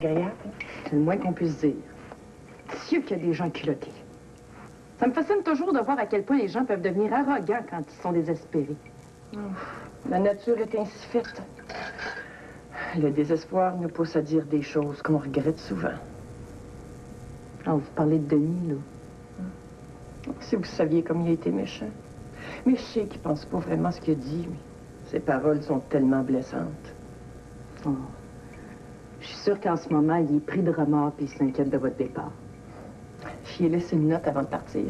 Agréable, c'est le moins qu'on puisse dire. Dieu qu'il y a des gens culottés. Ça me fascine toujours de voir à quel point les gens peuvent devenir arrogants quand ils sont désespérés. La nature est ainsi faite. Le désespoir nous pousse à dire des choses qu'on regrette souvent. Alors, vous parlez de Denis, là. Si vous saviez comme il a été méchant. Mais je sais qu'il pense pas vraiment ce qu'il a dit, mais ses paroles sont tellement blessantes. Oh. Je suis sûre qu'en ce moment, il est pris de remords et il s'inquiète de votre départ. J'y ai laissé une note avant de partir.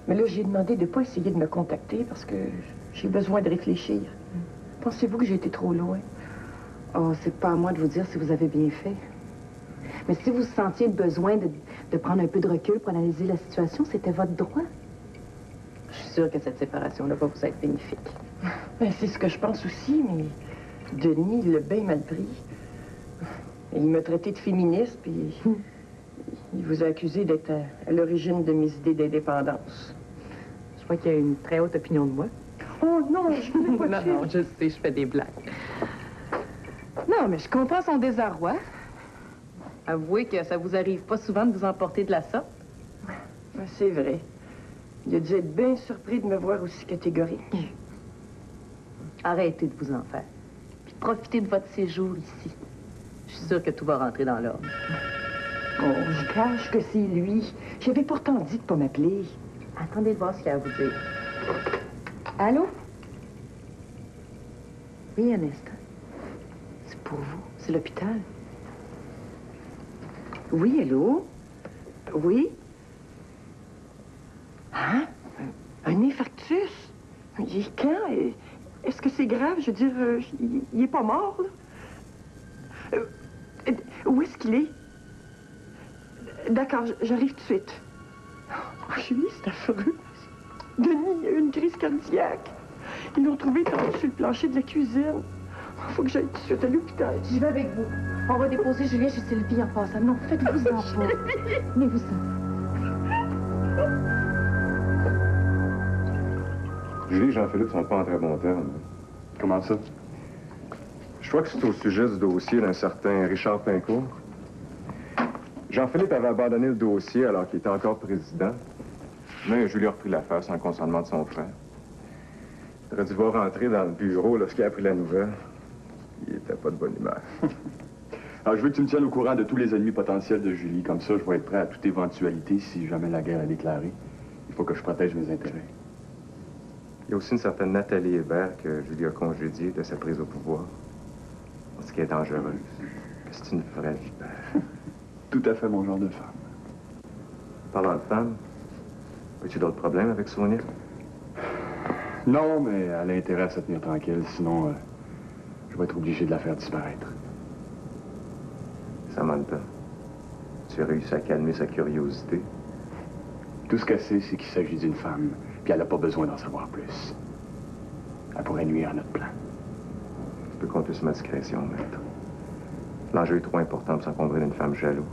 Mais là, j'ai demandé de ne pas essayer de me contacter parce que j'ai besoin de réfléchir. Pensez-vous que j'ai été trop loin? Oh, c'est pas à moi de vous dire si vous avez bien fait. Mais si vous sentiez le besoin de prendre un peu de recul pour analyser la situation, c'était votre droit. Je suis sûre que cette séparation-là va vous être bénéfique. Ben, c'est ce que je pense aussi, mais Denis l'a bien mal pris. Il m'a traité de féministe, puis il vous a accusé d'être à l'origine de mes idées d'indépendance. Je crois qu'il a une très haute opinion de moi. Oh non, je ne pas Non, non, je sais, je fais des blagues. Non, mais je comprends son désarroi. Avouez que ça vous arrive pas souvent de vous emporter de la sorte. C'est vrai. Il a dû être bien surpris de me voir aussi catégorique. Arrêtez de vous en faire. Puis profitez de votre séjour ici. Je suis sûre que tout va rentrer dans l'ordre. Oh, je cache que c'est lui. J'avais pourtant dit de ne pas m'appeler. Attendez de voir ce qu'il y a à vous dire. Allô? Oui, un instant. C'est pour vous. C'est l'hôpital. Oui, allô? Oui? Hein? Un infarctus? Il est quand? Est-ce que c'est grave? Je veux dire, il est pas mort, là? Où est-ce qu'il est? D'accord, j'arrive tout de suite. Oh, Julie, c'est affreux. Denis a eu une crise cardiaque. Ils l'ont trouvé tendu sur le plancher de la cuisine. Il faut que j'aille tout de suite à l'hôpital. Je vais avec vous. On va déposer Julien chez Sylvie en passant. Non, faites-vous-en pas. Venez-vous-en. Julie et Jean-Philippe sont pas en très bons termes. Comment ça? Je crois que c'est au sujet du dossier d'un certain Richard Pincourt. Jean-Philippe avait abandonné le dossier alors qu'il était encore président. Mais Julie a repris l'affaire sans le consentement de son frère. Il aurait dû voir rentrer dans le bureau lorsqu'il a appris la nouvelle. Il était pas de bonne humeur. Alors, je veux que tu me tiennes au courant de tous les ennemis potentiels de Julie. Comme ça, je vais être prêt à toute éventualité si jamais la guerre est déclarée. Il faut que je protège mes intérêts. Il y a aussi une certaine Nathalie Hébert que Julie a congédiée de sa prise au pouvoir. Ce qui est dangereuse. C'est une vraie vipère. Tout à fait mon genre de femme. Parlant de femme, as-tu d'autres problèmes avec Sonia? Non, mais elle a intérêt à se tenir tranquille, sinon je vais être obligé de la faire disparaître. Samantha, tu as réussi à calmer sa curiosité? Tout ce qu'elle sait, c'est qu'il s'agit d'une femme, puis elle n'a pas besoin d'en savoir plus. Elle pourrait nuire à notre plan. Je peux compter sur ma discrétion, maître. L'enjeu est trop important pour s'encombrer d'une femme jalouse.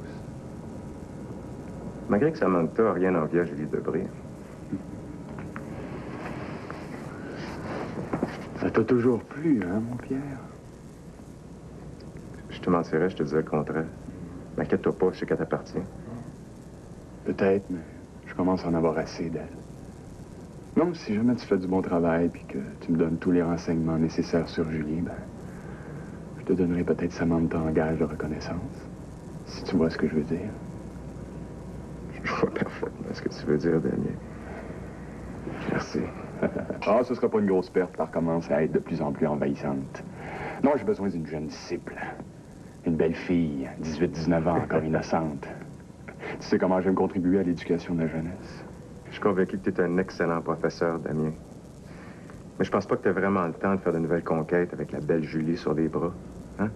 Malgré que Samantha n'a rien envie à Julie Debré. Ça t'a toujours plu, hein, mon Pierre? Je te mentirais, je te disais le contraire. M'inquiète-toi pas, je sais qu'elle t'appartient. Peut-être, mais je commence à en avoir assez d'elle. Non, si jamais tu fais du bon travail puis que tu me donnes tous les renseignements nécessaires sur Julie, ben, je te donnerai peut-être Samantha en gage de reconnaissance. Si tu vois ce que je veux dire. Je vois parfaitement ce que tu veux dire, Damien. Merci. Ah, ce sera pas une grosse perte, elle recommence à être de plus en plus envahissante. Non, j'ai besoin d'une jeune disciple. Une belle fille, 18-19 ans, encore innocente. Tu sais comment j'aime contribuer à l'éducation de la jeunesse? Je suis convaincu que tu es un excellent professeur, Damien. Mais je pense pas que tu aies vraiment le temps de faire de nouvelles conquêtes avec la belle Julie sur les bras. Hein?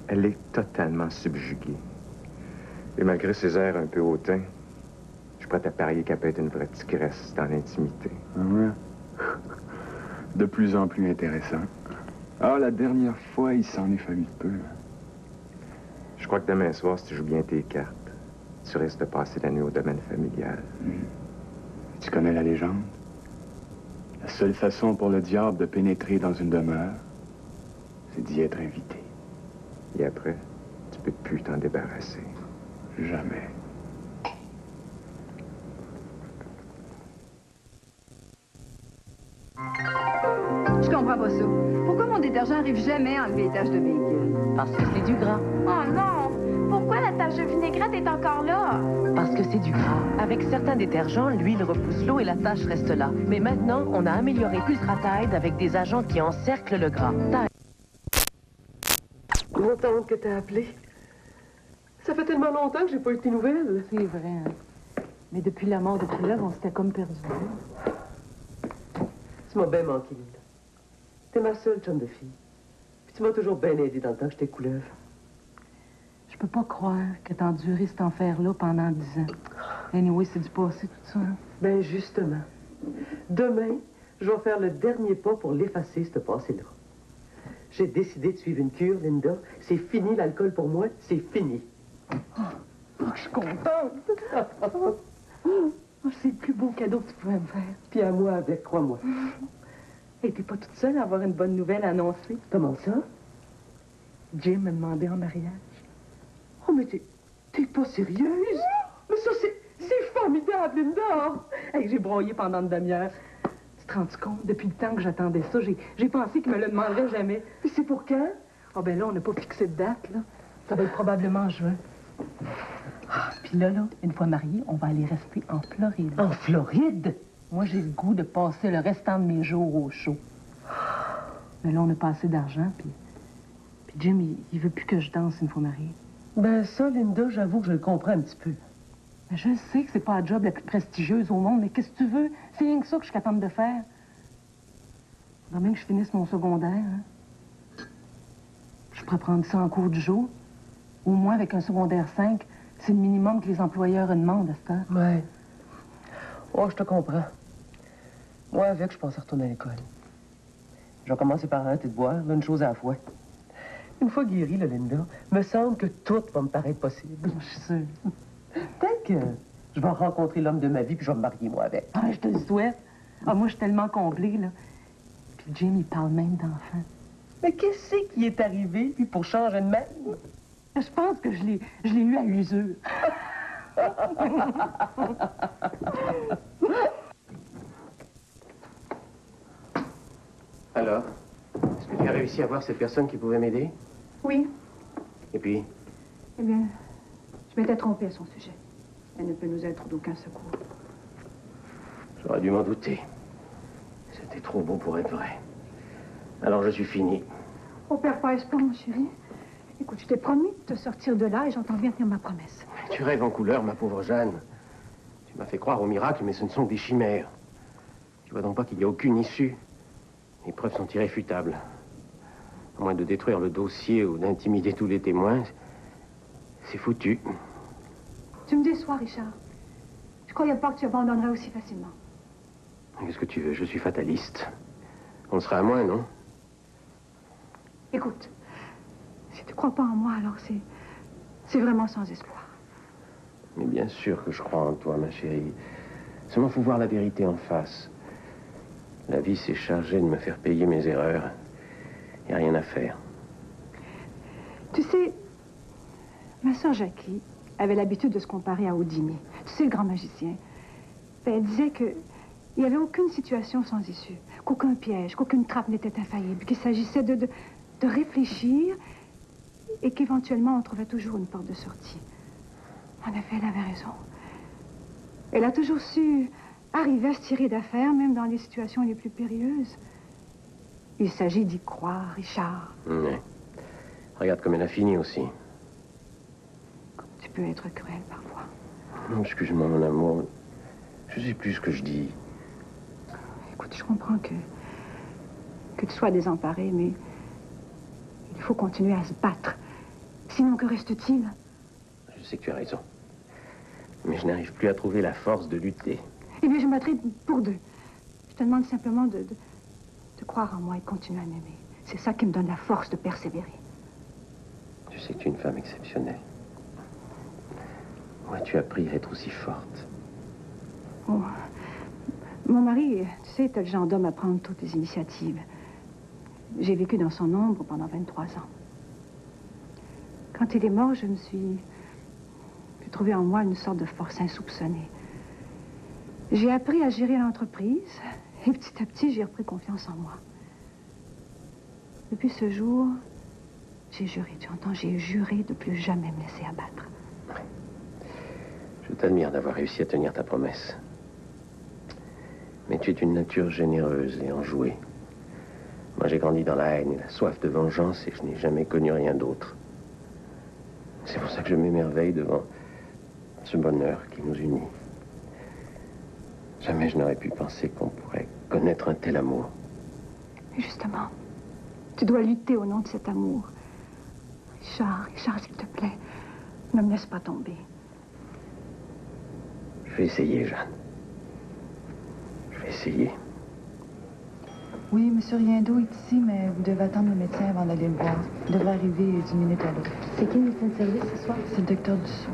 Elle est totalement subjuguée. Et malgré ses airs un peu hautains, je suis prêt à parier qu'elle peut être une vraie tigresse dans l'intimité. Ah ouais? De plus en plus intéressant. Ah, la dernière fois, il s'en est fallu de peu. Je crois que demain soir, si tu joues bien tes cartes, tu risques de passer la nuit au domaine familial. Tu connais la légende? La seule façon pour le diable de pénétrer dans une demeure, c'est d'y être invité. Et après, peux plus t'en débarrasser. Jamais. Je comprends pas ça. Pourquoi mon détergent arrive jamais à enlever les taches de bacon? Parce que c'est du gras. Oh non! Pourquoi la tache de vinaigrette est encore là? Parce que c'est du gras. Avec certains détergents, l'huile repousse l'eau et la tache reste là. Mais maintenant, on a amélioré Ultra Tide avec des agents qui encerclent le gras. Contente que t'as appelé. Ça fait tellement longtemps que j'ai pas eu tes nouvelles. C'est vrai, hein. Mais depuis la mort de Couleuvre, on s'était comme perdu. Tu m'as bien manqué, Linda. T'es ma seule chum de fille. Puis tu m'as toujours bien aidé dans le temps que j'étais couleuvre. Je peux pas croire que t'as enduré cet enfer-là pendant 10 ans. Anyway, c'est du passé, tout ça. Hein? Ben justement. Demain, je vais faire le dernier pas pour l'effacer, ce passé-là. J'ai décidé de suivre une cure, Linda. C'est fini l'alcool pour moi, c'est fini. Oh, je suis contente! Oh, c'est le plus beau cadeau que tu pouvais me faire. Puis à moi avec, crois-moi. Et t'es pas toute seule à avoir une bonne nouvelle à annoncer. Comment ça? Jim m'a demandé en mariage. Oh, mais t'es pas sérieuse? Mais ça, c'est formidable, Linda! Hey, j'ai broyé pendant une demi-heure. Tu te rends compte? Depuis le temps que j'attendais ça, j'ai pensé qu'il me le demanderait jamais. Puis c'est pour quand? Ah, ben là, on n'a pas fixé de date, là. Ça va être probablement en juin. Puis là, une fois mariés, on va aller rester en Floride. En Floride? Moi, j'ai le goût de passer le restant de mes jours au chaud. Mais là, on n'a pas assez d'argent, puis Jim, il veut plus que je danse une fois mariée. Ben ça, Linda, j'avoue que je le comprends un petit peu. Ben, je sais que c'est pas la job la plus prestigieuse au monde, mais qu'est-ce que tu veux? C'est rien que ça que je suis capable de faire. Faudrait bien que je finisse mon secondaire, hein. Je pourrais prendre ça en cours du jour. Au moins, avec un secondaire 5, c'est le minimum que les employeurs demandent à cette heure. Ouais. Oh, je te comprends. Moi, avec, je pense retourner à l'école. Je vais commencer par arrêter de boire, là, une chose à la fois. Une fois guérie, là, Linda, me semble que tout va me paraître possible. Je suis sûre. Peut-être que je vais rencontrer l'homme de ma vie puis je vais me marier, moi, avec. Ah, je te le souhaite. Ah, moi, je suis tellement comblée, là. Puis Jim, il parle même d'enfants. Mais qu'est-ce qui est arrivé, puis pour changer de même? Je pense que je l'ai eu à l'usure. Alors, est-ce que tu as réussi à voir cette personne qui pouvait m'aider? Oui. Et puis? Eh bien, je m'étais trompée à son sujet. Elle ne peut nous être d'aucun secours. J'aurais dû m'en douter. C'était trop beau pour être vrai. Alors je suis fini. Oh, perds pas espoir, mon chéri. Écoute, je t'ai promis de te sortir de là et j'entends bien tenir ma promesse. Tu rêves en couleur, ma pauvre Jeanne. Tu m'as fait croire au miracle, mais ce ne sont que des chimères. Tu vois donc pas qu'il n'y a aucune issue. Les preuves sont irréfutables. À moins de détruire le dossier ou d'intimider tous les témoins, c'est foutu. Tu me déçois, Richard. Je croyais pas que tu abandonnerais aussi facilement. Qu'est-ce que tu veux? Je suis fataliste. On le sera à moins, non? Écoute, si tu crois pas en moi, alors c'est vraiment sans espoir. Mais bien sûr que je crois en toi, ma chérie. Seulement, faut voir la vérité en face. La vie s'est chargée de me faire payer mes erreurs. Il n'y a rien à faire. Tu sais, ma sœur Jackie avait l'habitude de se comparer à Houdini. Tu sais, le grand magicien. Ben, elle disait que il n'y avait aucune situation sans issue, qu'aucun piège, qu'aucune trappe n'était infaillible, qu'il s'agissait de réfléchir et qu'éventuellement on trouvait toujours une porte de sortie. En effet, elle avait raison. Elle a toujours su arriver à se tirer d'affaire, même dans les situations les plus périlleuses. Il s'agit d'y croire, Richard. Ouais. Regarde comme elle a fini aussi. Tu peux être cruel parfois. Non, excuse-moi, mon amour. Je sais plus ce que je dis. Écoute, je comprends que tu sois désemparé, mais il faut continuer à se battre. Sinon, que reste-t-il? Je sais que tu as raison. Mais je n'arrive plus à trouver la force de lutter. Eh bien, je me battrai pour deux. Je te demande simplement de croire en moi et de continuer à m'aimer. C'est ça qui me donne la force de persévérer. Tu sais que tu es une femme exceptionnelle. Où as-tu appris à être aussi forte? Oh. Mon mari, tu sais, est le genre d'homme à prendre toutes les initiatives. J'ai vécu dans son ombre pendant 23 ans. Quand il est mort, j'ai trouvé en moi une sorte de force insoupçonnée. J'ai appris à gérer l'entreprise et petit à petit, j'ai repris confiance en moi. Depuis ce jour, j'ai juré, tu entends, j'ai juré de plus jamais me laisser abattre. Je t'admire d'avoir réussi à tenir ta promesse. Mais tu es une nature généreuse et enjouée. Moi, j'ai grandi dans la haine et la soif de vengeance et je n'ai jamais connu rien d'autre. C'est pour ça que je m'émerveille devant ce bonheur qui nous unit. Jamais je n'aurais pu penser qu'on pourrait connaître un tel amour. Et justement, tu dois lutter au nom de cet amour. Richard, s'il te plaît, ne me laisse pas tomber. Je vais essayer, Jeanne. Je vais essayer. Oui, M. Riendeau est ici, mais vous devez attendre le médecin avant d'aller le voir. Il devrait arriver d'une minute à l'autre. C'est qui le médecin de service ce soir? C'est le docteur Dussault.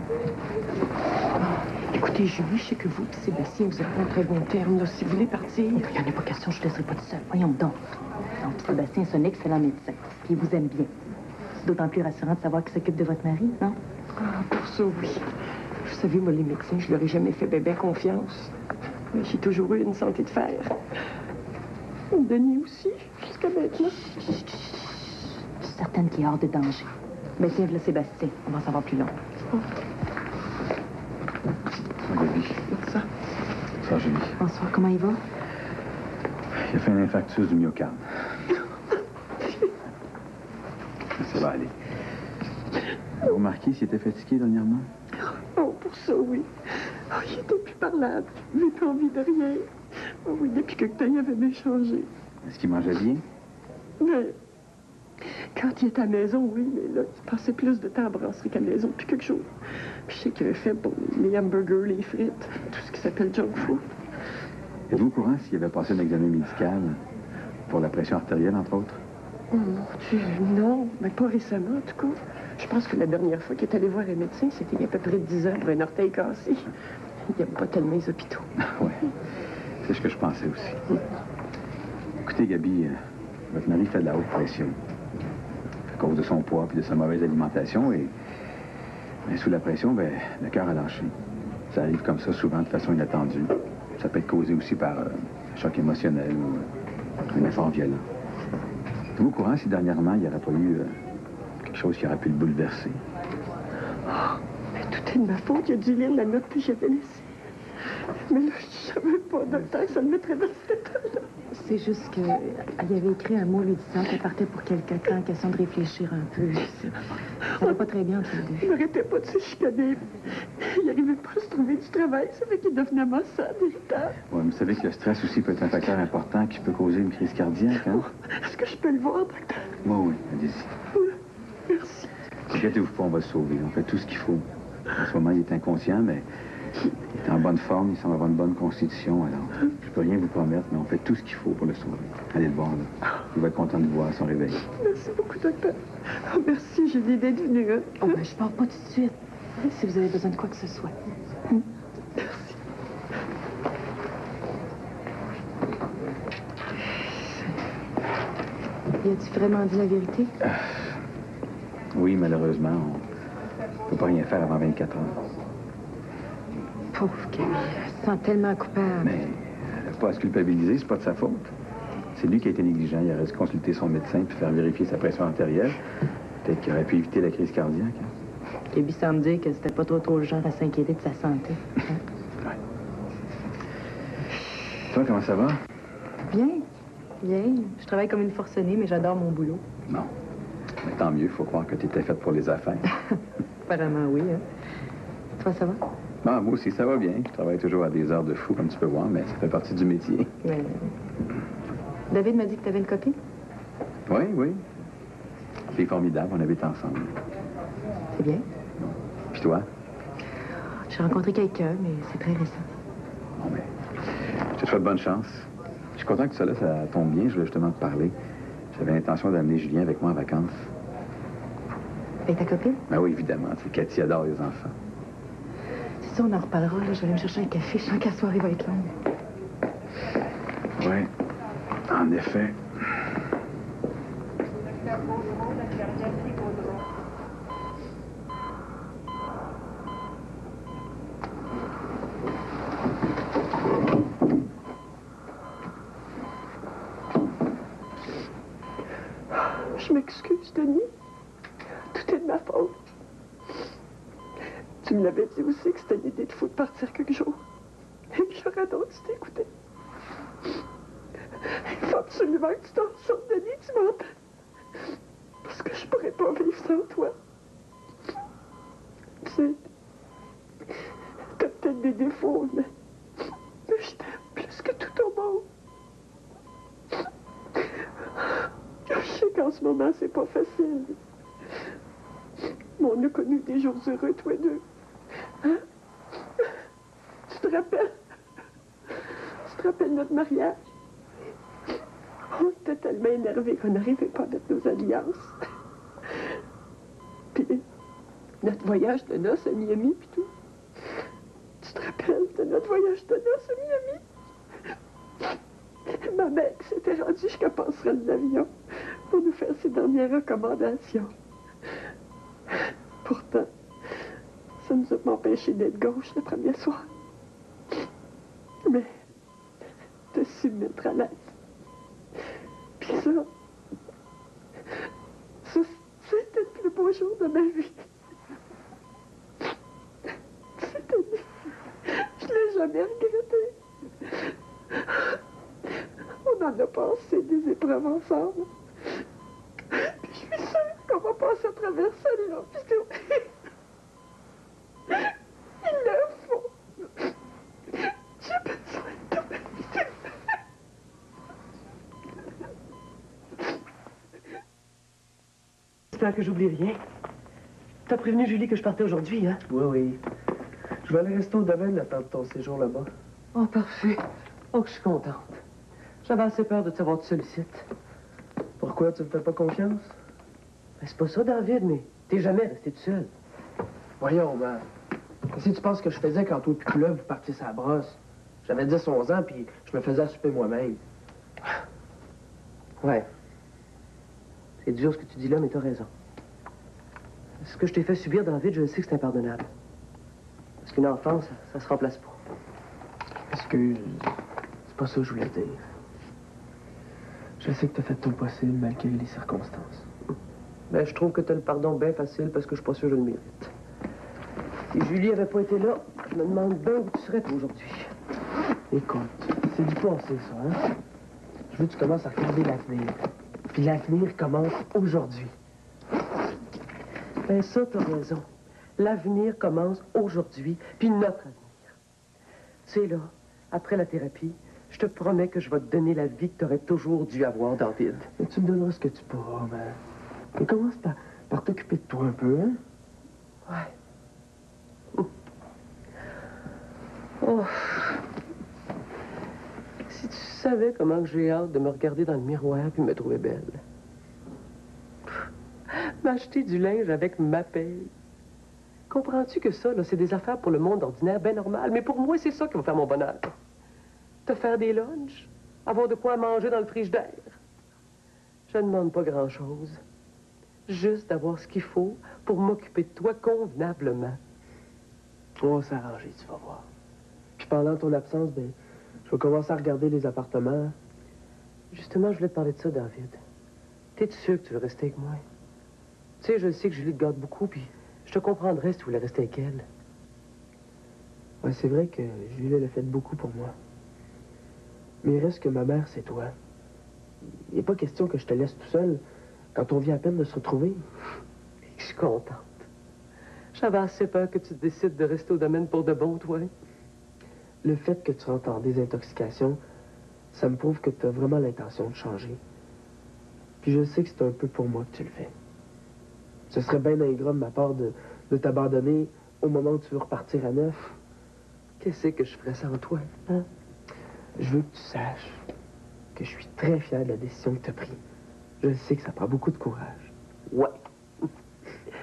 Écoutez, Julie, je sais que vous et Sébastien, vous êtes pas en très bon terme. Là, si vous voulez partir... Il n'y en a pas question, je ne laisserai pas tout seul. Voyons donc. Donc, Sébastien, c'est un excellent médecin. Puis il vous aime bien. C'est d'autant plus rassurant de savoir qu'il s'occupe de votre mari, non? Ah, pour ça, oui. Vous savez, moi, les médecins, je leur ai jamais fait bébé confiance. Mais j'ai toujours eu une santé de fer. Denis aussi, jusqu'à maintenant. Je suis certaine qu'il est hors de danger. Mais tiens, là, Sébastien, on va en savoir plus long. Gaby. Ça. Bonsoir, Julie. Bonsoir, comment il va? Il a fait un infarctus du myocarde. Ça va aller. Vous remarquez s'il était fatigué dernièrement? Oh, pour ça, oui. Oh, il était plus parlable. Il n'avait pas envie de rien. Oh, oui, depuis quelque temps, il avait bien changé. Est-ce qu'il mangeait bien? Mais, quand il était à la maison, oui, mais là, il passait plus de temps à brasserie qu'à la maison, puis quelque chose. Puis je sais qu'il avait fait pour les hamburgers, les frites, tout ce qui s'appelle junk food. Êtes-vous au courant s'il avait passé un examen médical pour la pression artérielle, entre autres? Oh, mon Dieu, non, mais pas récemment, en tout cas. Je pense que la dernière fois qu'il est allé voir un médecin, c'était il y a à peu près 10 ans pour un orteil cassé. Il n'aime pas tellement les hôpitaux. Oui, c'est ce que je pensais aussi. Écoutez, Gaby, votre mari fait de la haute pression. À cause de son poids et de sa mauvaise alimentation. Et sous la pression, le cœur a lâché. Ça arrive comme ça, souvent, de façon inattendue. Ça peut être causé aussi par un choc émotionnel ou un effort violent. Êtes-vous au courant si dernièrement, il n'y aurait pas eu quelque chose qui aurait pu le bouleverser? Oh, mais tout est de ma faute. Il a dû lire la note que j'avais laissée. Mais là, je savais pas, docteur, ça le mettrait dans cet état-là. C'est juste qu'il avait écrit un mot lui disant qu'elle partait pour quelque temps, question de réfléchir un peu. Ça va pas très bien tous les deux. Il n'arrêtait pas de se chicaner. Il n'arrivait pas à se trouver du travail. Ça fait qu'il devenait massade, irritable. Oui, vous savez que le stress aussi peut être un facteur important qui peut causer une crise cardiaque, hein? Oh, est-ce que je peux le voir, docteur? Oui, allez-y. Merci. Inquiétez-vous pas, on va le sauver. On fait tout ce qu'il faut. En ce moment, il est inconscient, mais il est en bonne forme, il semble avoir une bonne constitution, alors je peux rien vous promettre, mais on fait tout ce qu'il faut pour le sauver. Allez le voir, là. Il va être content de vous voir à son réveil. Merci beaucoup, docteur. Oh, merci, j'ai l'idée d'être venue. Hein? Oh, je pars pas tout de suite. Si vous avez besoin de quoi que ce soit. Merci. Y a-tu vraiment dit la vérité? Oui, malheureusement, on ne peut pas rien faire avant 24 heures. Pauvre Camille, elle se sent tellement coupable. Mais elle n'a pas à se culpabiliser, c'est pas de sa faute. C'est lui qui a été négligent. Il aurait dû consulter son médecin puis faire vérifier sa pression artérielle. Peut-être qu'il aurait pu éviter la crise cardiaque. Hein? Gaby semble dire que c'était pas trop le genre à s'inquiéter de sa santé. Hein? Ouais. Toi, comment ça va? Bien. Bien. Je travaille comme une forcenée, mais j'adore mon boulot. Non. Mais tant mieux, il faut croire que tu étais faite pour les affaires. Apparemment, oui. Hein? Toi, ça va? Ah, moi aussi, ça va bien. Je travaille toujours à des heures de fou, comme tu peux voir, mais ça fait partie du métier. Mais... David m'a dit que tu avais une copine? Oui, oui. C'est formidable, on habite ensemble. C'est bien. Puis toi? J'ai rencontré quelqu'un, mais c'est très récent. Bon, mais je te souhaite bonne chance. Je suis content que ça tombe bien. Je voulais justement te parler. J'avais l'intention d'amener Julien avec moi en vacances. Avec ta copine? Ben oui, évidemment. Cathy adore les enfants. C'est ça, on en reparlera. Là. Je vais aller me chercher un café. Je sens que la soirée va être longue. Oui, en effet. m'excuse, Denis. Tout est de ma faute. Tu me l'avais dit aussi que c'était une idée de fou de partir quelques jours. Et que j'aurais donc dû t'écouter. Il faut absolument que tu t'en sortes, Denis, tu m'entends? Parce que je pourrais pas vivre sans toi. Tu sais, t'as peut-être des défauts, mais je t'aime plus que tout au monde. Je sais qu'en ce moment, c'est pas facile. Mais on a connu des jours heureux, toi deux. Hein? Tu te rappelles? Tu te rappelles notre mariage? On était tellement énervés qu'on n'arrivait pas à mettre nos alliances. Puis, notre voyage de noces à Miami, puis tout. Tu te rappelles de notre voyage de noces à Miami? Ma mère s'était rendue jusqu'à passerelle de l'avion pour nous faire ses dernières recommandations. Pourtant, ça nous a pas empêché d'être gauche le premier soir. Mais, de su me mettre à l'aise. Puis ça, c'était le plus beau jour de ma vie. Je l'ai jamais regretté. On en a passé des épreuves ensemble. Puis je suis sûre qu'on va passer à travers celle-là. Puis il le faut. J'ai besoin de toi. J'espère que j'oublie rien. T'as prévenu Julie que je partais aujourd'hui, hein? Oui, oui. Je vais aller rester au domaine le temps de ton séjour là-bas. Oh, parfait. Oh, que je suis contente. J'avais assez peur de te savoir tout seul ici. Pourquoi tu me fais pas confiance? Ben, c'est pas ça, David, mais t'es jamais resté tout seul. Voyons, man. Qu'est-ce que tu penses que je faisais quand toi et puis là, vous partiez sa brosse? J'avais 10-11 ans, puis je me faisais à souper moi-même. Ouais. C'est dur ce que tu dis là, mais t'as raison. Ce que je t'ai fait subir, David, je sais que c'est impardonnable. Parce qu'une enfance, ça se remplace pas. Excuse. C'est pas ça que je voulais dire. Je sais que t'as fait tout le possible malgré les circonstances. Ben, je trouve que t'as le pardon bien facile parce que je suis pas sûr que je le mérite. Si Julie avait pas été là, je me demande bien où tu serais toi aujourd'hui. Écoute, c'est du passé, ça, hein? Je veux que tu commences à regarder l'avenir. Puis l'avenir commence aujourd'hui. Ben ça, t'as raison. L'avenir commence aujourd'hui, puis notre avenir. C'est là, après la thérapie, je te promets que je vais te donner la vie que t'aurais toujours dû avoir, David. Et tu me donneras ce que tu pourras, man. Mais commence par t'occuper de toi un peu, hein? Ouais. Oh. Si tu savais comment j'ai hâte de me regarder dans le miroir puis me trouver belle. M'acheter du linge avec ma paye. Comprends-tu que ça, là, c'est des affaires pour le monde ordinaire, bien normal. Mais pour moi, c'est ça qui va faire mon bonheur. Te faire des lunchs, avoir de quoi manger dans le frigidaire. Je ne demande pas grand-chose. Juste d'avoir ce qu'il faut pour m'occuper de toi convenablement. On va s'arranger, tu vas voir. Puis pendant ton absence, ben, je vais commencer à regarder les appartements. Justement, je voulais te parler de ça, David. T'es sûr que tu veux rester avec moi? Tu sais, je sais que Julie te garde beaucoup, puis je te comprendrais si tu voulais rester avec elle. Ouais, c'est vrai que Julie, elle a fait beaucoup pour moi. Mais il reste que ma mère, c'est toi. Il n'est pas question que je te laisse tout seul quand on vient à peine de se retrouver. Je suis contente. J'avais assez peur que tu décides de rester au domaine pour de bon, toi. Le fait que tu rentres en désintoxication, ça me prouve que tu as vraiment l'intention de changer. Puis je sais que c'est un peu pour moi que tu le fais. Ce serait bien ingrat de ma part de t'abandonner au moment où tu veux repartir à neuf. Qu'est-ce que je ferais sans toi, hein? Je veux que tu saches que je suis très fier de la décision que tu as prise. Je sais que ça prend beaucoup de courage. Ouais.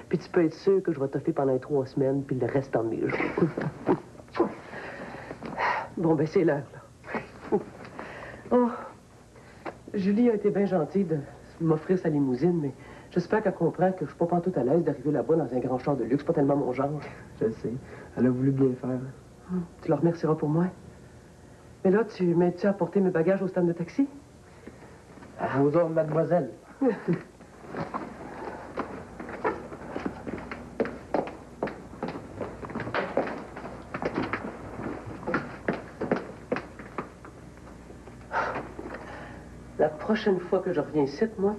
Puis tu peux être sûr que je vais t'offrir pendant 3 semaines, puis le reste en mes jours. Bon, ben c'est l'heure, là. Oh, Julie a été bien gentille de m'offrir sa limousine, mais j'espère qu'elle comprend que je suis pas pantoute à l'aise d'arriver là-bas dans un grand char de luxe, pas tellement mon genre. Je sais. Elle a voulu bien faire. Tu la remercieras pour moi. Mais là, tu m'aides-tu à porter mes bagages au stand de taxi? À vos ordres, mademoiselle. La prochaine fois que je reviens ici, moi,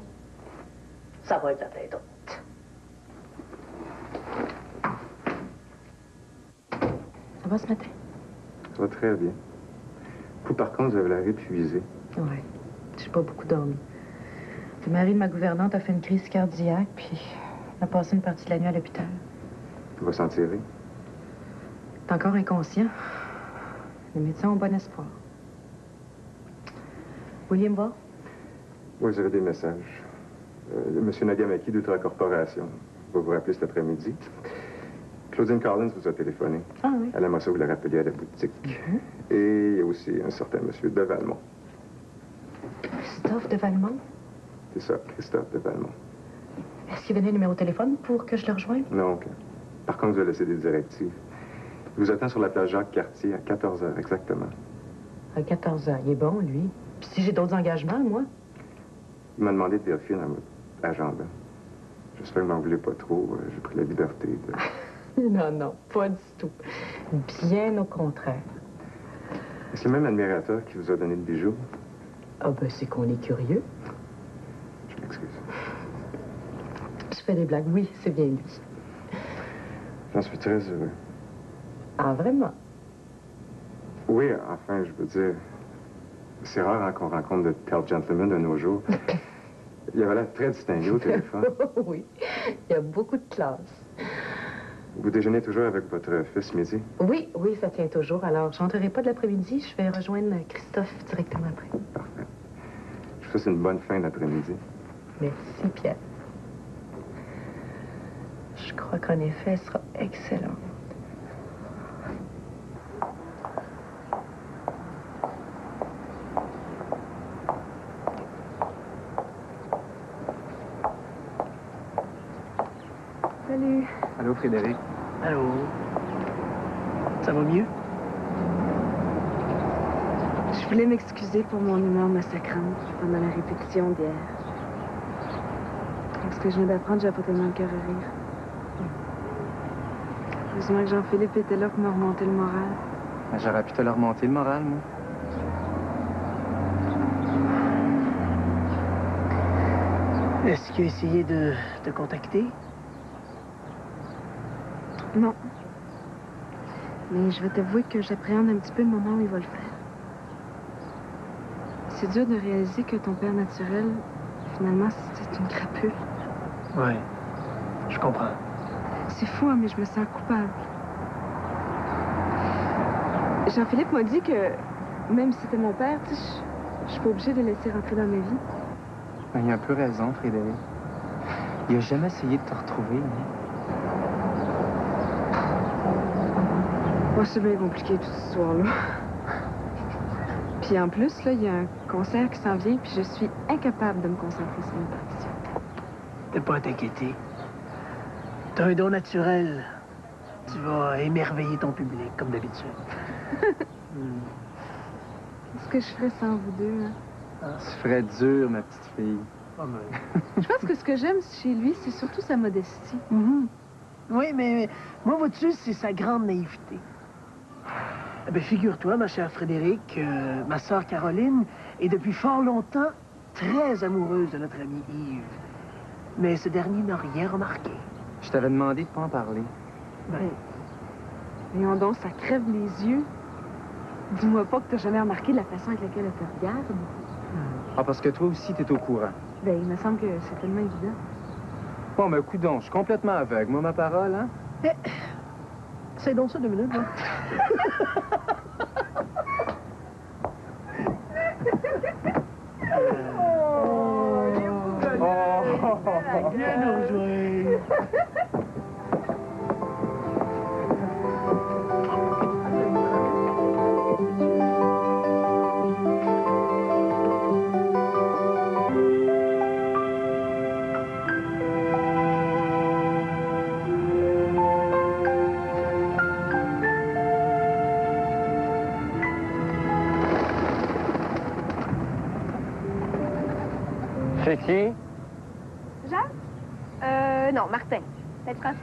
ça va être la tête haute. Ça va ce matin? Ça va très bien. Vous, par contre, vous avez l'air épuisé. Oui. J'ai pas beaucoup dormi. Le mari de ma gouvernante a fait une crise cardiaque, puis on a passé une partie de la nuit à l'hôpital. Vous va s'en tirer. T'es encore inconscient. Les médecins ont bon espoir. Vous vouliez me voir? Oui, vous avez des messages. Monsieur Nagamaki d'Ultra Corporation va vous rappeler cet après-midi. Claudine Collins vous a téléphoné. Ah oui? Elle aimerait ça vous la rappeliez à la boutique. Et il y a aussi un certain monsieur de Valmont. Christophe de Valmont? C'est ça, Christophe de Valmont. Est-ce qu'il venait le numéro de téléphone pour que je le rejoigne? Non, OK. Par contre, vous avez laissé des directives. Il vous attend sur la plage Jacques-Cartier à 14 h exactement. À 14 h. Il est bon, lui. Puis si j'ai d'autres engagements, moi? Il m'a demandé de vérifier dans votre agenda. J'espère que vous m'en voulez pas trop. J'ai pris la liberté de... Non, non, pas du tout. Bien au contraire. C'est le même admirateur qui vous a donné le bijou? Ah ben, c'est qu'on est curieux. Je m'excuse. Je fais des blagues. Oui, c'est bien lui. J'en suis très heureux. Ah, vraiment? Oui, enfin, je veux dire... C'est rare hein, qu'on rencontre de tels gentlemen de nos jours. Il avait l'air très distingué au téléphone. Oui, il y a beaucoup de classe. Vous déjeunez toujours avec votre fils midi? Oui, oui, ça tient toujours. Alors, je rentrerai pas de l'après-midi. Je vais rejoindre Christophe directement après. Parfait. Je vous souhaite une bonne fin d'après-midi. Merci, Pierre. Je crois qu'en effet, elle sera excellente. Salut. Allô, Frédéric. Allô? Ça va mieux? Je voulais m'excuser pour mon humeur massacrante pendant la répétition d'hier. Parce que je viens d'apprendre, j'avais pas tellement le cœur à rire. Heureusement que Jean-Philippe était là pour me remonter le moral. Ben, j'aurais pu te le remonter, le moral, moi. Est-ce qu'il a essayé de te contacter? Non. Mais je vais t'avouer que j'appréhende un petit peu le moment où il va le faire. C'est dur de réaliser que ton père naturel, finalement, c'est une crapule. Ouais, je comprends. C'est fou, hein, mais je me sens coupable. Jean-Philippe m'a dit que, même si c'était mon père, tu sais, je suis pas obligée de le laisser rentrer dans ma vie. Ben, il a un peu raison, Frédéric. Il a jamais essayé de te retrouver, hein? Moi, c'est bien compliqué, toute cette histoire-là. Puis en plus, là, il y a un concert qui s'en vient, puis je suis incapable de me concentrer sur mes partitions. T'as pas à t'inquiéter. T'as un don naturel. Tu vas émerveiller ton public, comme d'habitude. Qu'est-ce que je ferais sans vous deux, hein? Ah, tu ferais dur, ma petite fille. Oh, ben. Je pense que ce que j'aime chez lui, c'est surtout sa modestie. Oui, mais moi, vois-tu, c'est sa grande naïveté. Eh bien, figure-toi, ma chère Frédéric, ma sœur Caroline est depuis fort longtemps très amoureuse de notre ami Yves. Mais ce dernier n'a rien remarqué. Je t'avais demandé de pas en parler. Ben, voyons donc, ça crève les yeux. Dis-moi pas que t'as jamais remarqué la façon avec laquelle elle te regarde. Ah, parce que toi aussi, t'es au courant. Ben, il me semble que c'est tellement évident. Bon, ben, coudonc, je suis complètement aveugle. Moi, ma parole, hein? C'est donc ça 2 minutes, là. Viens nous rejoindre. C'est qui? Jacques? Non, Martin. Peut-être Francis?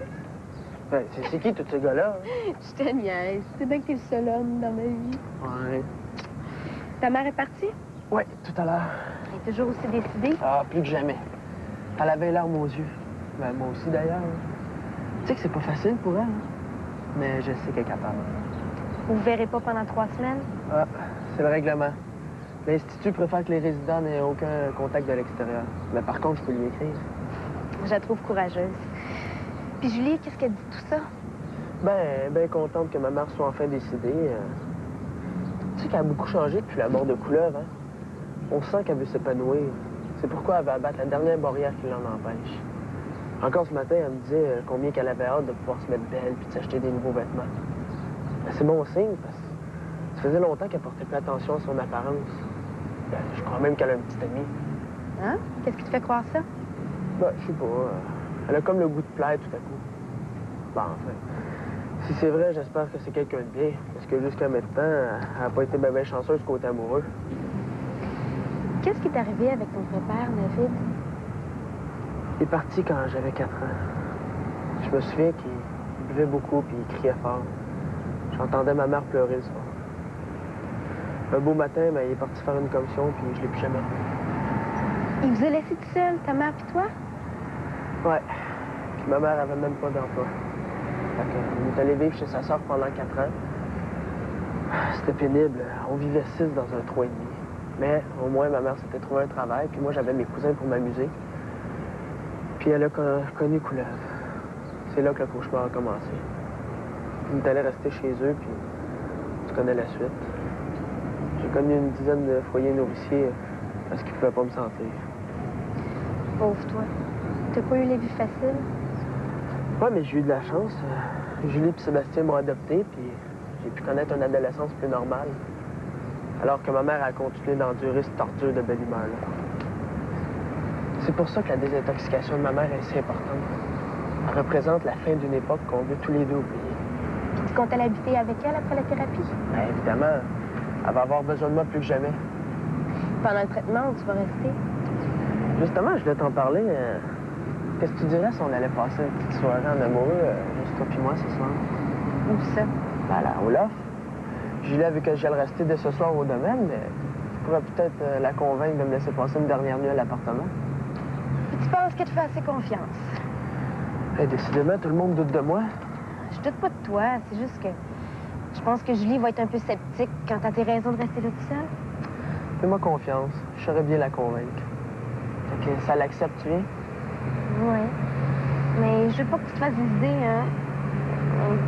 Ben, c'est qui, tous ces gars-là? Hein? Je te niaise. C'est bien que t'es le seul homme dans ma vie. Ouais. Ta mère est partie? Ouais, tout à l'heure. Elle toujours aussi décidée? Ah, plus que jamais. Elle avait les larmes aux yeux. Ben, moi aussi, d'ailleurs. Tu sais que c'est pas facile pour elle, hein? Mais je sais qu'elle est capable. Vous ne verrez pas pendant 3 semaines? Ah, c'est le règlement. L'Institut préfère que les résidents n'aient aucun contact de l'extérieur. Mais par contre, je peux lui écrire. Je la trouve courageuse. Puis Julie, qu'est-ce qu'elle dit de tout ça? Ben contente que ma mère soit enfin décidée. Tu sais qu'elle a beaucoup changé depuis la mort de Couleuvre, hein? On sent qu'elle veut s'épanouir. C'est pourquoi elle va abattre la dernière barrière qui l'en empêche. Encore ce matin, elle me disait combien qu'elle avait hâte de pouvoir se mettre belle puis de s'acheter des nouveaux vêtements. Ben, c'est bon signe, parce que ça faisait longtemps qu'elle portait plus attention à son apparence. Ben, je crois même qu'elle a un petit ami. Hein? Qu'est-ce qui te fait croire ça? Ben, je sais pas. Elle a comme le goût de plaire tout à coup. Ben, enfin. Si c'est vrai, j'espère que c'est quelqu'un de bien. Parce que jusqu'à maintenant, elle n'a pas été bien chanceuse côté amoureux. Qu'est-ce qui est arrivé avec ton frère, David? Il est parti quand j'avais 4 ans. Je me souviens qu'il buvait beaucoup puis il criait fort. J'entendais ma mère pleurer le soir. Un beau matin, ben, il est parti faire une commission puis je l'ai plus jamais revu. Il vous a laissé tout seul, ta mère puis toi? Ouais. Puis ma mère avait même pas d'emploi. Fait qu'on est allé vivre chez sa sœur pendant 4 ans. C'était pénible. On vivait 6 dans un 3,5. Mais au moins, ma mère s'était trouvé un travail, puis moi, j'avais mes cousins pour m'amuser. Puis elle a connu Couleuvre. C'est là que le cauchemar a commencé. On est allé rester chez eux, puis tu connais la suite. J'ai connu une dizaine de foyers nourriciers parce qu'ils pouvaient pas me sentir. Pauvre toi. T'as pas eu les vies faciles? Ouais, mais j'ai eu de la chance. Julie et Sébastien m'ont adopté, puis j'ai pu connaître une adolescence plus normale. Alors que ma mère a continué d'endurer cette torture de belle humeur, là. C'est pour ça que la désintoxication de ma mère est si importante. Elle représente la fin d'une époque qu'on veut tous les deux oublier. Puis tu comptes aller habiter avec elle après la thérapie? Bien, évidemment. Elle va avoir besoin de moi plus que jamais. Pendant le traitement, où tu vas rester? Justement, je voulais t'en parler. Qu'est-ce que tu dirais si on allait passer une petite soirée en amoureux, juste toi puis moi, ce soir? Où ça? Ben, là, au loft. Julie a vu que j'allais rester dès ce soir au domaine, mais je pourrais peut-être la convaincre de me laisser passer une dernière nuit à l'appartement. Puis tu penses qu'elle te fait assez confiance? Hey, décidément, tout le monde doute de moi. Je doute pas de toi, c'est juste que je pense que Julie va être un peu sceptique quant à tes raisons de rester là tout seul. Fais-moi confiance, je saurais bien la convaincre. Fait que ça l'accepte, tu viens? Oui. Mais je veux pas que tu te fasses des idées, hein.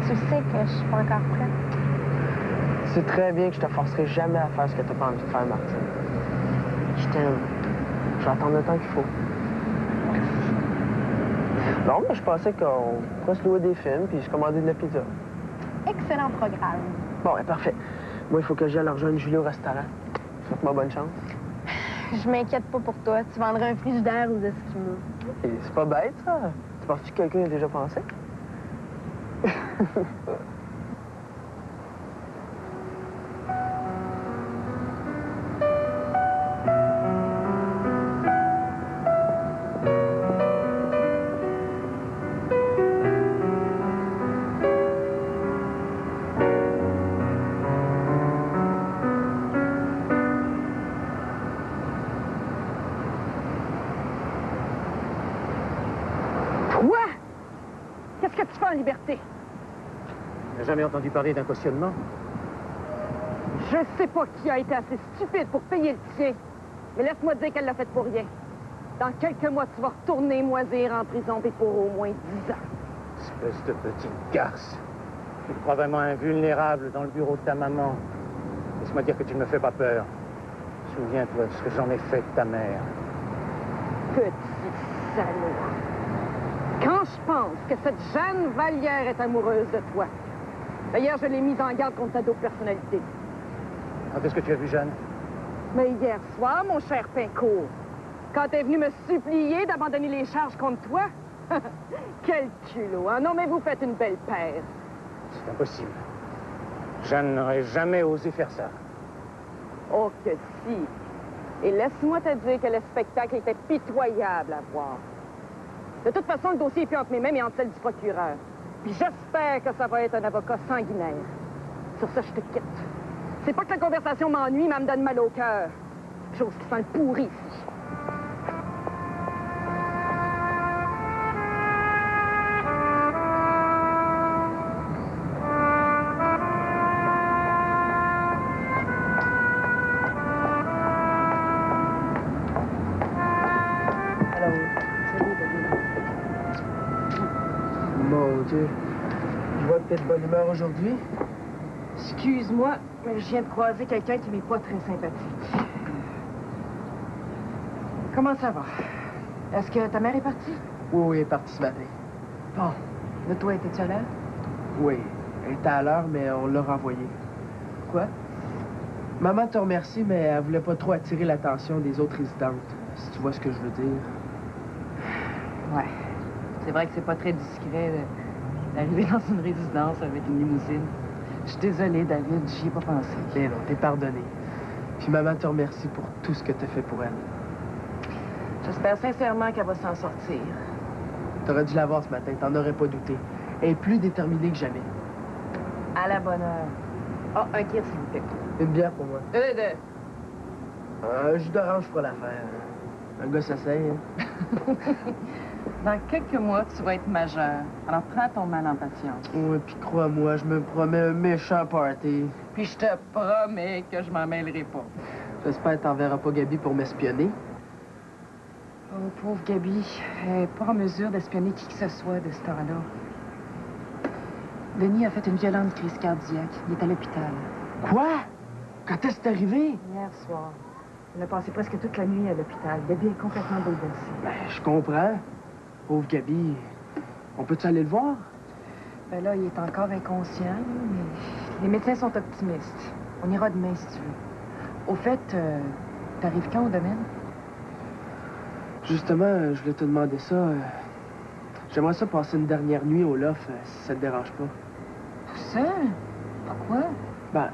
Tu sais que je suis pas encore prête. Tu sais très bien que je te forcerai jamais à faire ce que t'as pas envie de faire, Martine. Je t'aime. Je vais attendre le temps qu'il faut. Non, mais je pensais qu'on pourrait se louer des films puis se commander de la pizza. Excellent programme. Bon, parfait. Moi, il faut que j'aille rejoindre Julie au restaurant. Souhaite-moi bonne chance. Je m'inquiète pas pour toi. Tu vendrais un frigidaire aux Esquimaux. Et c'est pas bête, ça. Tu penses que quelqu'un y a déjà pensé? Qu'est-ce que tu fais en liberté? Tu n'as jamais entendu parler d'un cautionnement? Je sais pas qui a été assez stupide pour payer le tien. Mais laisse-moi dire qu'elle l'a fait pour rien. Dans quelques mois, tu vas retourner moisir en prison et pour au moins 10 ans. Espèce de petite garce. Tu te crois vraiment invulnérable dans le bureau de ta maman. Laisse-moi dire que tu ne me fais pas peur. Souviens-toi de ce que j'en ai fait de ta mère. Petit salaud. Quand je pense que cette Jeanne Vallière est amoureuse de toi. D'ailleurs, je l'ai mise en garde contre ta double personnalité. Quand est-ce que tu as vu Jeanne? Mais hier soir, mon cher Pincourt, quand t'es venu me supplier d'abandonner les charges contre toi. Quel culot, hein? Non, mais vous faites une belle paire. C'est impossible. Jeanne n'aurait jamais osé faire ça. Oh que si. Et laisse-moi te dire que le spectacle était pitoyable à voir. De toute façon, le dossier est plus entre mes mains, mais entre celles du procureur. Puis j'espère que ça va être un avocat sanguinaire. Sur ça, je te quitte. C'est pas que la conversation m'ennuie, mais elle me donne mal au cœur. quelque chose qui sent le pourri ici. Mon Dieu. Je vois peut-être bonne humeur aujourd'hui. Excuse-moi, mais je viens de croiser quelqu'un qui m'est pas très sympathique. Comment ça va? Est-ce que ta mère est partie? Oui, elle est partie ce matin. Bon. De toi, étais-tu à l'heure? Oui, elle était à l'heure, mais on l'a renvoyée. Pourquoi? Maman te remercie, mais elle voulait pas trop attirer l'attention des autres résidentes, si tu vois ce que je veux dire. Ouais. C'est vrai que c'est pas très discret d'arriver dans une résidence avec une limousine. Je suis désolée, David, j'y ai pas pensé. Mais non, t'es pardonné. Puis maman te remercie pour tout ce que t'as fait pour elle. J'espère sincèrement qu'elle va s'en sortir. T'aurais dû la voir ce matin, t'en aurais pas douté. Elle est plus déterminée que jamais. À la bonne heure. Ah, un kir, s'il vous plaît. Une bière pour moi. Deux. Un jus d'orange fera l'affaire. Un gars s'essaye, hein? Dans quelques mois, tu vas être majeur. Alors prends ton mal en patience. Oui, puis crois-moi, je me promets un méchant party. Puis je te promets que je m'en mêlerai pas. J'espère que t'enverras pas Gabi pour m'espionner. Oh, pauvre Gabi. Elle n'est pas en mesure d'espionner qui que ce soit de ce temps-là. Denis a fait une violente crise cardiaque. Il est à l'hôpital. Quoi? Quand est-ce que c'est arrivé? Hier soir. Il a passé presque toute la nuit à l'hôpital. Gabi est complètement bouleversée. Ben, je comprends. Pauvre Gabi. On peut-tu aller le voir? Ben là, il est encore inconscient, mais les médecins sont optimistes. On ira demain, si tu veux. Au fait, t'arrives quand au domaine? Justement, je voulais te demander ça. J'aimerais ça passer une dernière nuit au loft, si ça te dérange pas. Tout seul? Pourquoi? Ben,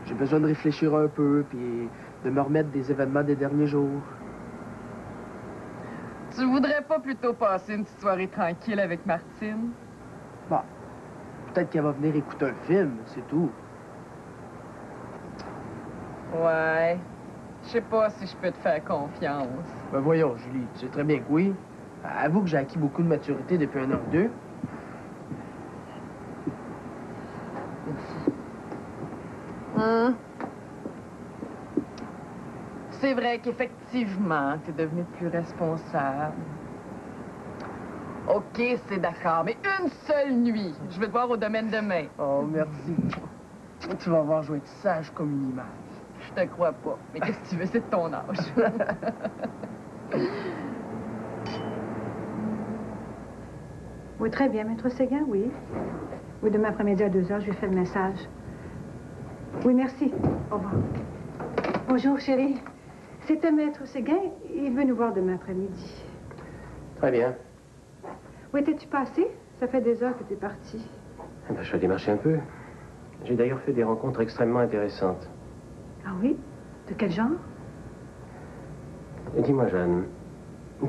j'ai besoin de réfléchir un peu, puis de me remettre des événements des derniers jours. Tu voudrais pas plutôt passer une petite soirée tranquille avec Martine? Bon, peut-être qu'elle va venir écouter un film, c'est tout. Ouais. Je sais pas si je peux te faire confiance. Ben voyons, Julie, tu sais très bien que oui. Avoue que j'ai acquis beaucoup de maturité depuis un an ou deux. C'est vrai qu'effectivement, t'es devenu plus responsable. OK, c'est d'accord, mais une seule nuit. Je vais te voir au domaine demain. Oh, merci. Tu vas voir, je vais être sage comme une image. Je te crois pas. Mais qu'est-ce que tu veux, c'est de ton âge. Oui, très bien. Maître Séguin, oui. Oui, demain après-midi à 2h, je lui fais le message. Oui, merci. Au revoir. Bonjour, chérie. C'était Maître Séguin. Il veut nous voir demain après-midi. Très bien. Où étais-tu passé? Ça fait des heures que tu es parti. Eh ben, je vais démarcher un peu. J'ai d'ailleurs fait des rencontres extrêmement intéressantes. Ah oui? De quel genre? Et dis-moi, Jeanne,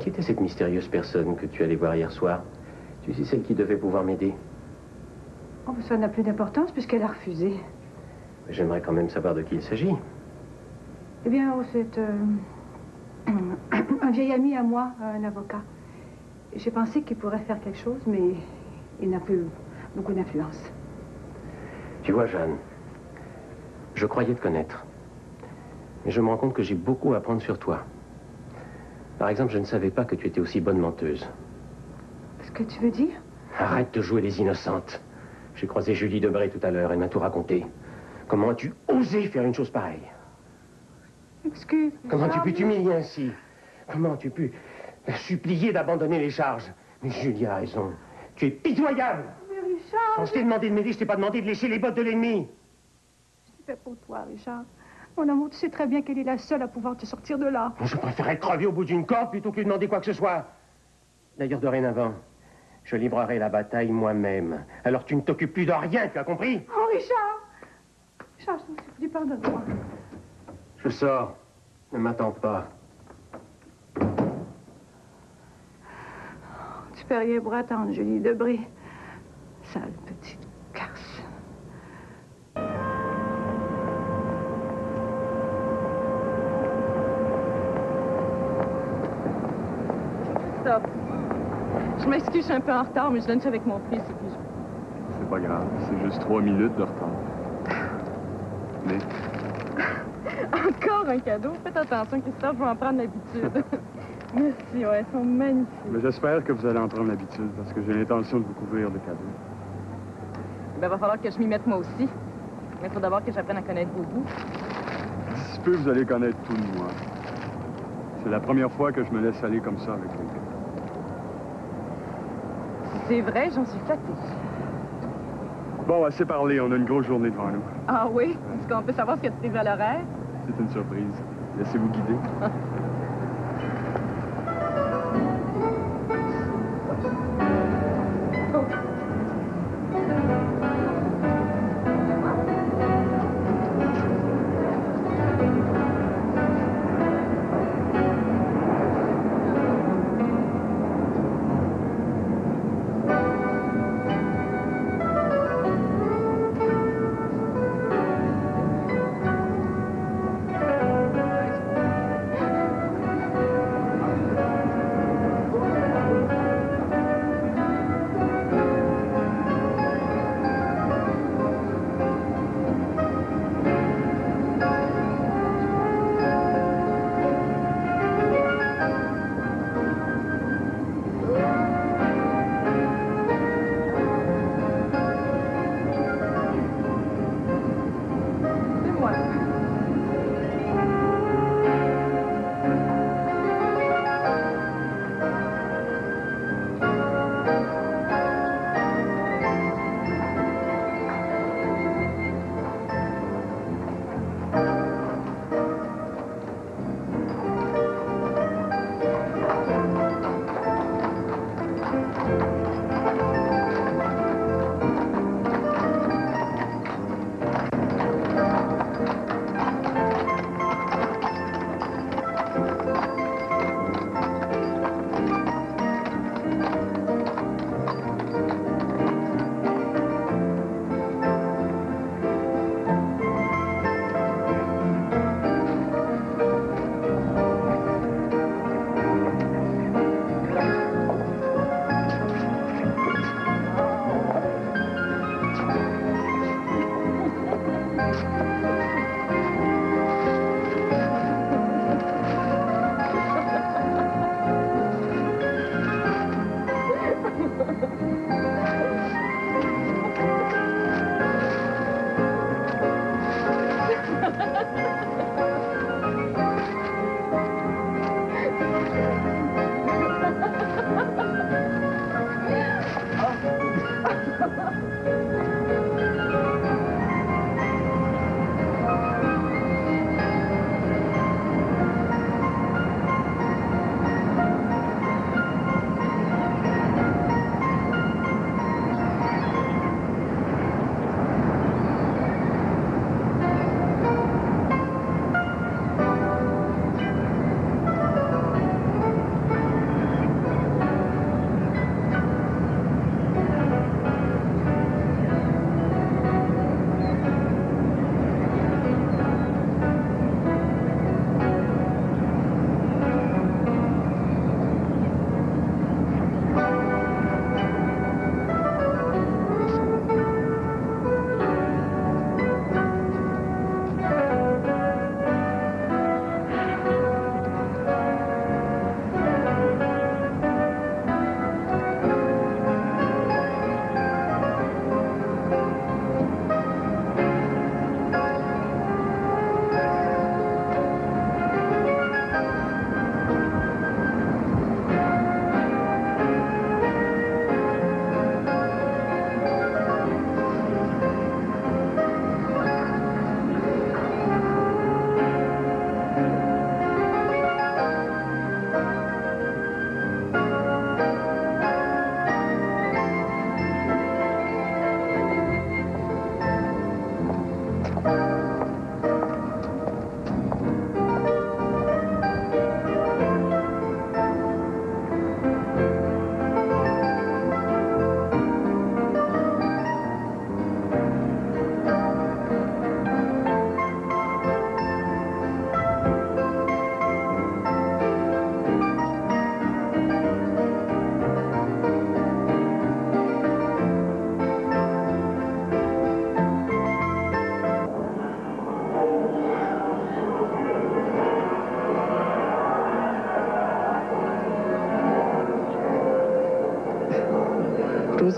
qui était cette mystérieuse personne que tu allais voir hier soir? Tu sais, celle qui devait pouvoir m'aider? Oh, ça n'a plus d'importance puisqu'elle a refusé. J'aimerais quand même savoir de qui il s'agit. Eh bien, oh, c'est un vieil ami à moi, un avocat. J'ai pensé qu'il pourrait faire quelque chose, mais il n'a plus beaucoup d'influence. Tu vois, Jeanne, je croyais te connaître. Mais je me rends compte que j'ai beaucoup à apprendre sur toi. Par exemple, je ne savais pas que tu étais aussi bonne menteuse. Ce que tu veux dire? Arrête de jouer les innocentes. J'ai croisé Julie Debré tout à l'heure, elle m'a tout raconté. Comment as-tu osé faire une chose pareille? Excuse. Comment tu peux t'humilier ainsi? Comment tu peux la supplier d'abandonner les charges? Mais Julie a raison. Tu es pitoyable. Mais Richard... Quand je t'ai demandé de m'aider, je t'ai pas demandé de lécher les bottes de l'ennemi. Je l'ai fait pour toi, Richard. Mon amour, tu sais très bien qu'elle est la seule à pouvoir te sortir de là. Je préférerais crever au bout d'une corde plutôt que de demander quoi que ce soit. D'ailleurs, dorénavant, je livrerai la bataille moi-même. Alors tu ne t'occupes plus de rien, tu as compris? Oh, Richard! Richard, je t'en supplie, pardonne-moi. Je sors. Ne m'attends pas. Tu peux rien pour attendre, Julie Debré. Sale petite garce. stop. Je m'excuse, je suis un peu en retard, mais je lunch avec mon fils et puis C'est pas grave, c'est juste 3 minutes de retard. Mais Encore un cadeau? Faites attention, Christophe, je vais en prendre l'habitude. Merci, ouais, ils sont magnifiques. mais j'espère que vous allez en prendre l'habitude, parce que j'ai l'intention de vous couvrir de cadeaux. Ben, va falloir que je m'y mette moi aussi. Mais il faut d'abord que j'apprenne à connaître vos goûts. D'ici peu, vous allez connaître tout de moi. C'est la première fois que je me laisse aller comme ça avec quelqu'un. Si c'est vrai, j'en suis flattée. Bon, assez parlé, on a une grosse journée devant nous. Ah oui? Est-ce qu'on peut savoir ce que tu prévu à l'horaire? C'est une surprise. Laissez-vous guider.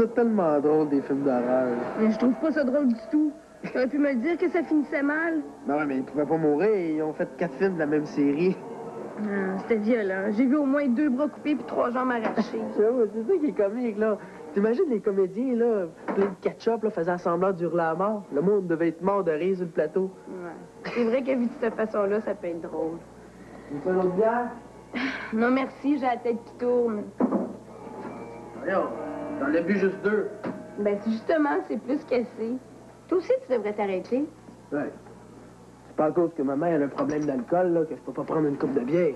ça tellement drôle, des films d'horreur. Mais je trouve pas ça drôle du tout. T'aurais pu me le dire que ça finissait mal. Ben ouais, mais ils pouvaient pas mourir. Ils ont fait 4 films de la même série. Ah, c'était violent. J'ai vu au moins 2 bras coupés puis 3 jambes arrachées. C'est ça qui est comique, là. T'imagines les comédiens, là, plein de ketchup, là, faisant semblant d'hurler à mort. Le monde devait être mort de rire sur le plateau. Ouais. C'est vrai que vu de cette façon-là, ça peut être drôle. Tu veux une autre bière? Non, merci, j'ai la tête qui tourne. Voyons, j'en ai bu juste 2. Ben, justement, c'est plus qu'assez. Toi aussi, tu devrais t'arrêter. Ouais. C'est pas à cause que ma mère a un problème d'alcool, là, que je peux pas prendre une coupe de bière.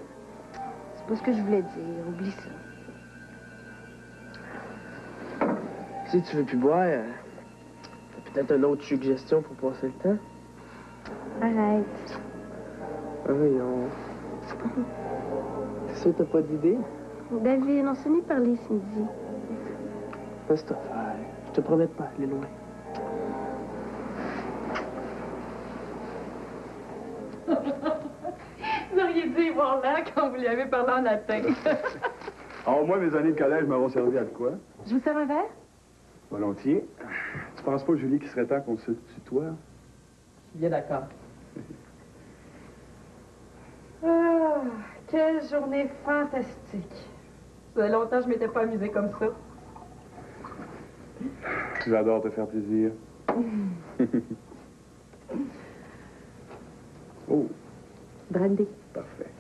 C'est pas ce que je voulais dire. Oublie ça. Si tu veux plus boire, t'as peut-être une autre suggestion pour passer le temps? Arrête. Ah oui, C'est sûr que t'as pas d'idée? David, on s'en est parlé ce midi. Laisse toi faire. Je te promets de pas aller loin. Vous auriez dû y voir là quand vous lui avez parlé en latin. Alors, moi, mes années de collège m'auront servi à de quoi? Je vous sers un verre? Volontiers. Tu penses pas, Julie, qu'il serait temps qu'on se tutoie? Bien d'accord. Ah, quelle journée fantastique. Ça fait longtemps que je m'étais pas amusée comme ça. J'adore te faire plaisir. Oh. Brandy. Parfait.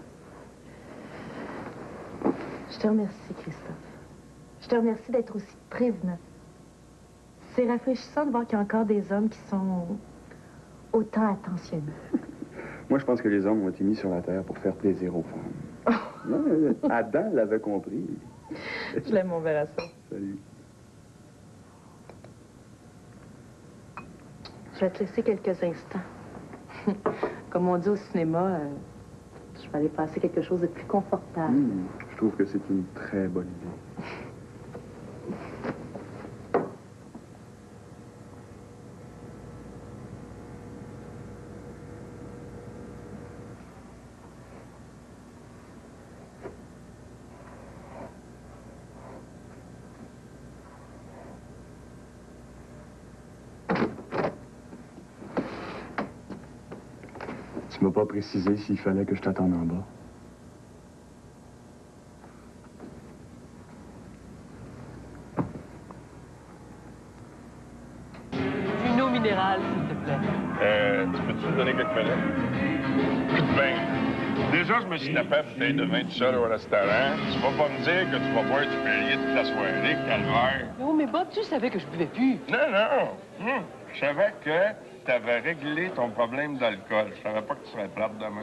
Je te remercie, Christophe. Je te remercie d'être aussi prévenant. C'est rafraîchissant de voir qu'il y a encore des hommes qui sont autant attentionnés. Moi, je pense que les hommes ont été mis sur la terre pour faire plaisir aux femmes. Non, mais Adam l'avait compris. Je l'aime, mon verre à ça. Salut. Je vais te laisser quelques instants. Comme on dit au cinéma, je vais aller passer quelque chose de plus confortable. Je trouve que c'est une très bonne idée. Tu m'as pas précisé s'il fallait que je t'attende en bas. Une eau minérale, s'il te plaît. Tu peux-tu me donner quelques minutes? Écoute bien, déjà, je me suis tapé à bouteille de vin tout seul au restaurant. Tu vas pas me dire que tu vas boire du Perrier toute la soirée, calvaire. Non, mais Bob, tu savais que je buvais plus. Non. Je savais que tu avais réglé ton problème d'alcool. Je savais pas que tu serais plate demain.